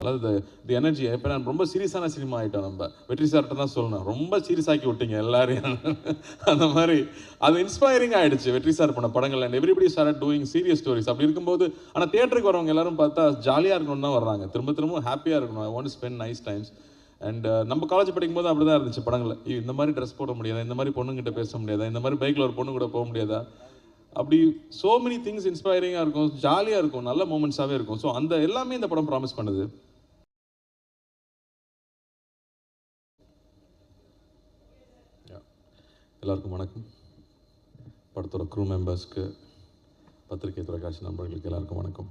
அதாவது தி எனர்ஜி இப்போ நான் ரொம்ப சீரியஸான சினிமா ஆகிட்டோம். நம்ம வெற்றி சார்ட்ட தான் சொல்லணும், ரொம்ப சீரியஸ் ஆக்கி விட்டீங்க எல்லாரையும். அந்த மாதிரி அது இன்ஸ்பைரிங் ஆகிடுச்சு வெற்றி சார் பண்ண படங்கள். And everybody start doing serious stories. அப்படி இருக்கும்போது ஆனால் தியேட்டருக்கு வரவங்க எல்லாரும் பார்த்தா ஜாலியாக இருக்கணும்னு தான் வர்றாங்க, திரும்ப திரும்ப ஹாப்பியாக இருக்கணும், I want spend nice times. And நம்ம காலேஜ் படிக்கும்போது அப்படி தான் இருந்துச்சு படங்கள். இந்த மாதிரி ட்ரெஸ் போட முடியாதா, இந்த மாதிரி பொண்ணுங்கிட்ட பேச முடியாதா, இந்த மாதிரி பைக்கில் ஒரு பொண்ணு கூட போக முடியாதா, அப்படி சோ மெனி திங்ஸ் இன்ஸ்பைரிங்காக இருக்கும், ஜாலியாக இருக்கும், நல்ல மூமெண்ட்ஸாகவே இருக்கும். ஸோ அந்த எல்லாமே இந்த படம் ப்ராமிஸ் பண்ணுது. எல்லாருக்கும் வணக்கம். படத்தோட க்ரூ மெம்பர்ஸ்க்கு, பத்திரிகை தொலைக்காட்சி நண்பர்களுக்கு எல்லாருக்கும் வணக்கம்.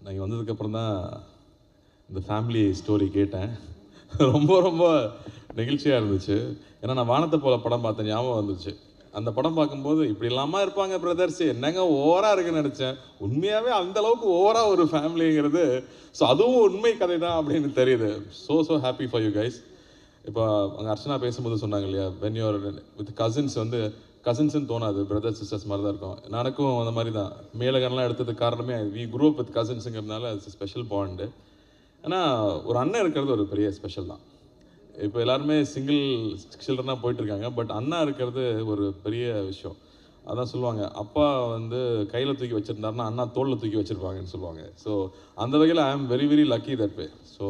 நான் வந்ததுக்கப்புறம் தான் இந்த ஃபேமிலி ஸ்டோரி கேட்டேன். ரொம்ப ரொம்ப நெகிழ்ச்சியாக இருந்துச்சு. ஏன்னா நான் வானத்தை போல படம் பார்த்த ஞாபகம் வந்துச்சு. அந்த படம் பார்க்கும்போது இப்படி இல்லாமல் இருப்பாங்க பிரதர்ஸ், என்னங்க ஓவராக இருக்குன்னு நினச்சேன். உண்மையாகவே அந்தளவுக்கு ஓவராக ஒரு ஃபேமிலிங்கிறது, ஸோ அதுவும் உண்மை கதை தான் அப்படின்னு தெரியுது. So happy for you guys. இப்போ அங்கே அர்ச்சனா பேசும்போது சொன்னாங்க இல்லையா, வென் யூஆர் வித் கசின்ஸ் கசின்ஸ்ன்னு தோணாது, பிரதர்ஸ் சிஸ்டர்ஸ் மாதிரி தான் இருக்கும். எனக்கும் அந்த மாதிரி தான். மேலகன்லாம் எடுத்ததுக்கு காரணமே வி குரூ அப் வித் கசின்ஸுங்கிறதுனால அது ஸ்பெஷல் பாண்டு. ஆனால் ஒரு அண்ணன் இருக்கிறது ஒரு பெரிய ஸ்பெஷல் தான். இப்போ எல்லாருமே சிங்கிள் சில்ட்ரனாக போயிட்டுருக்காங்க, பட் அண்ணா இருக்கிறது ஒரு பெரிய விஷயம். அதான் சொல்லுவாங்க, அப்பா கையில் தூக்கி வச்சுருந்தாருன்னா அண்ணா தோளில் தூக்கி வச்சுருப்பாங்கன்னு சொல்லுவாங்க. ஸோ அந்த வகையில் I am very very lucky that way. So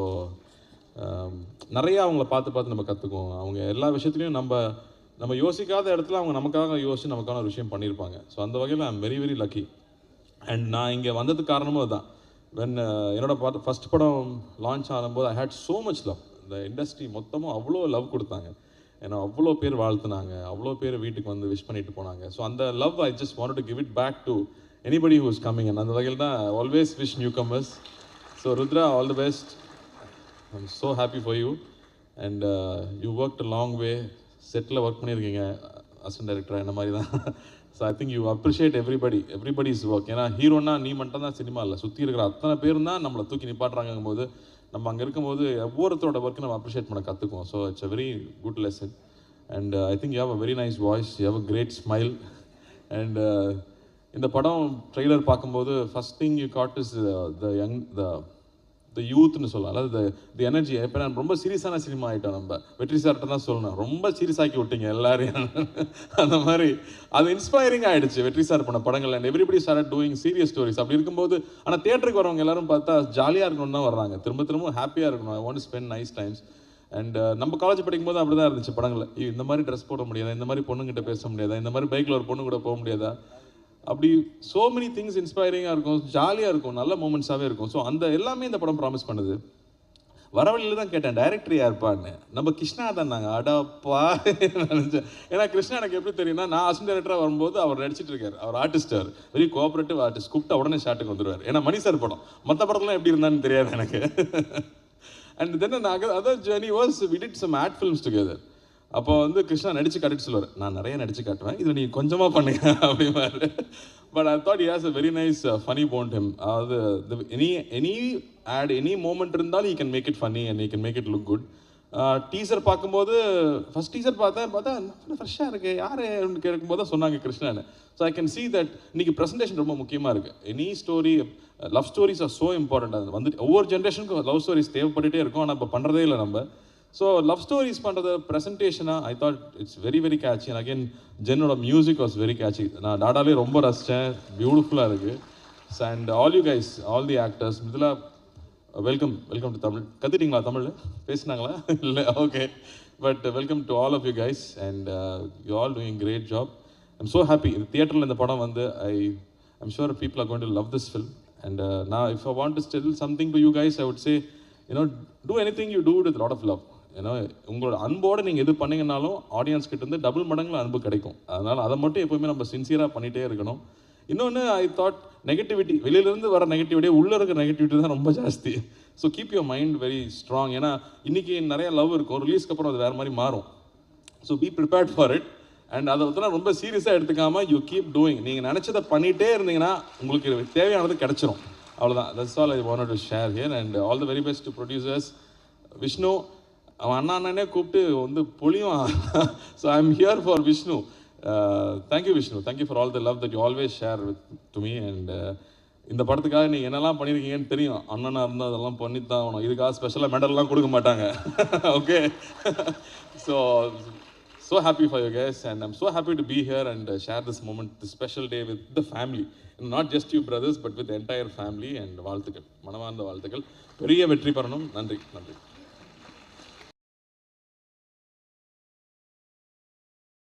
நிறையா அவங்கள பார்த்து நம்ம கற்றுக்குவோம். அவங்க எல்லா விஷயத்துலையும் நம்ம யோசிக்காத இடத்துல அவங்க நமக்காக யோசிச்சு நமக்கான ஒரு விஷயம் பண்ணியிருப்பாங்க. ஸோ அந்த வகையில் I am very very lucky. And நான் இங்கே வந்ததுக்கு காரணமும் அதுதான். என்னோட ஃபஸ்ட் படம் லான்ச் ஆகும்போது ஐ ஹேட் ஸோ மச் லவ். இந்த இண்டஸ்ட்ரி மொத்தமும் அவ்வளோ லவ் கொடுத்தாங்க. ஏன்னா அவ்வளோ பேர் வாழ்த்துனாங்க, அவ்வளோ பேர் வீட்டுக்கு வந்து விஷ் பண்ணிட்டு போனாங்க. ஸோ அந்த love I just want to give it back to anybody who is coming. And அந்த வகையில் தான் always wish newcomers. So Rudra, all the best. I'm so happy for you. And you work a long way. செட்டில் work பண்ணியிருக்கீங்க assistant டைரக்டராக, இந்த மாதிரி தான். So I think you appreciate everybody's work. ஏன்னா ஹீரோனா நீ மட்டும் தான் சினிமா இல்லை, சுற்றி இருக்கிற அத்தனை பேரும் தான் நம்மளை தூக்கி நிப்பாட்டுறாங்கும் போது நம்ம அங்கே இருக்கும்போது ஒவ்வொருத்தரோட ஒர்க்கு நம்ம அப்ரிஷியேட் பண்ண கற்றுக்குவோம். So it's a very good lesson. And I think you have a very nice voice, you have a great smile. And இந்த படம் ட்ரெய்லர் பார்க்கும்போது first thing you got is the யூத்னு சொல்லலாம், அதாவது தி எனர்ஜி. இப்போ நான் ரொம்ப சீரியஸான சினிமா ஆகிட்டோம். நம்ம வெற்றி சார்ட்ட தான் சொல்லணும், ரொம்ப சீரியஸ் ஆக்கி விட்டீங்க எல்லாரையும். அந்த மாதிரி அது இன்ஸ்பைரிங் ஆகிடுச்சு வெற்றி சார் பண்ண படங்கள். And everybody start doing serious stories. அப்படி இருக்கும்போது ஆனால் தியேட்டருக்கு வரவங்க எல்லாரும் பார்த்தா ஜாலியாக இருக்கணும்னு தான் வர்றாங்க, திரும்ப திரும்ப ஹாப்பியாக இருக்கணும், I want spend nice times. And நம்ம காலேஜ் படிக்கும்போது அப்படி தான் இருந்துச்சு படங்கள். இந்த மாதிரி ட்ரெஸ் போட முடியாதா, இந்த மாதிரி பொண்ணுங்கிட்ட பேச முடியாதா, இந்த மாதிரி பைக்கில் ஒரு பொண்ணு கூட போக முடியாதா, அப்படி சோ மெனி திங்ஸ் இன்ஸ்பைரிங்காக இருக்கும், ஜாலியாக இருக்கும், நல்ல மூமெண்ட்ஸாகவே இருக்கும். ஸோ அந்த எல்லாமே இந்த படம் ப்ராமிஸ் பண்ணுது. வரவழியில் தான் கேட்டேன், டைரக்டர் யாருப்பான்னு. நம்ம கிருஷ்ணா தான் நாங்கள் அடப்பா நினச்சேன். ஏன்னா கிருஷ்ணா எனக்கு எப்படி தெரியும்னா, நான் அசிஸ்டன்ட் டைரக்டராக வரும்போது அவர் நடிச்சிட்டு இருக்காரு. அவர் ஆர்டிஸ்ட், அவர் வெரி கோஆப்ரேட்டிவ் ஆர்டிஸ்ட். கூப்பிட்டா உடனே ஷாட்டுக்கு வந்துடுவார். ஏன்னா மணி சார் படம், மற்ற படத்துலாம் எப்படி இருந்தான்னு தெரியாது எனக்கு. And then other journey was we did some ad films together. அப்போ கிருஷ்ணா நடிச்சு காட்டிட்டு சொல்லுவார், நான் நிறைய நடிச்சு காட்டுவேன், இதில் நீங்கள் கொஞ்சமாக பண்ணுங்க அப்படிமாரு. But I thought he has a very nice funny bond him. அதாவது எனி ஆட் எனி மூமெண்ட் இருந்தாலும் he can make it funny and he can make it look good. Teaser பார்க்கும்போது ஃபஸ்ட் டீசர் பார்த்தா ஃப்ரெஷ்ஷாக இருக்குது, யார் கேட்கும்போது தான் சொன்னாங்க கிருஷ்ணான்னு. So I can see that இன்னைக்கு ப்ரெசன்டேஷன் ரொம்ப முக்கியமாக இருக்குது. Any story, love stories are so important. அது ஒவ்வொரு ஜென்ரேஷனுக்கும் லவ் ஸ்டோரிஸ் தேவைப்பட்டுகிட்டே இருக்கும், ஆனால் இப்போ பண்ணுறதே இல்லை நம்ம. ஸோ லவ் ஸ்டோரிஸ் பண்ணுறது ப்ரெசன்டேஷனாக I thought it's very very catchy. And again ஜென்னோட மியூசிக் வாஸ் வெரி கேட்சி. நான் டாடாலே ரொம்ப ரசித்தேன், பியூட்டிஃபுல்லாக இருக்குது. And all you guys, all the actors, இதில் வெல்கம் டு தமிழ். கற்றுட்டிங்களா தமிழ்? பேசினாங்களா? இல்லை, okay. But welcome to all of you guys. And you all doing great job. I'm so happy. இந்த தியேட்டரில் இந்த படம் I'm sure people are going to love this film. And நான் if I want to tell something to you guys, I would say, do anything you do with a lot of love. உங்களோட அன்போடு நீங்கள் எது பண்ணிங்கனாலும் audience கிட்டேருந்து double மடங்கில் அன்பு கிடைக்கும். அதனால் அதை மட்டும் எப்போவுமே நம்ம சின்சியராக பண்ணிகிட்டே இருக்கணும். இன்னொன்று, ஐ தாட் நெகட்டிவிட்டி, வெளியிலேருந்து வர நெகட்டிவிட்டியே உள்ளே இருக்கிற நெகட்டிவிட்டி தான் ரொம்ப ஜாஸ்தி. So keep your mind very strong. ஏன்னா இன்றைக்கி நிறைய லவ் இருக்கும், ரிலீஸ்க்கு அப்புறம் அது வேறு மாதிரி மாறும். So be prepared for it. And அதை பற்றினா ரொம்ப சீரியஸாக எடுத்துக்காமல் யூ கீப் டூயிங். நீங்கள் நினச்சதை பண்ணிகிட்டே இருந்தீங்கன்னா உங்களுக்கு தேவையானது கிடச்சிரும். அவ்வளோதான். That's all I wanted to share here. And all the very best to producers. Vishnu அவன் அண்ணனே கூப்பிட்டு பொழியும். So I am here for Vishnu. Thank you Vishnu, thank you for all the love that you always share with to me. And இந்த படத்துக்காக நீங்கள் என்னெல்லாம் பண்ணியிருக்கீங்கன்னு தெரியும். அண்ணனாக இருந்தால் அதெல்லாம் பண்ணி தான் ஆகணும். இதுக்காக ஸ்பெஷலாக மெடல்லாம் கொடுக்க மாட்டாங்க. Okay. So happy for you guys, and I'm so happy to be here and share this moment, this special day with the family. And not just you brothers, but with the entire family, and வாழ்த்துக்கள், மனமார்ந்த வாழ்த்துக்கள். பெரிய வெற்றி பெறணும். நன்றி.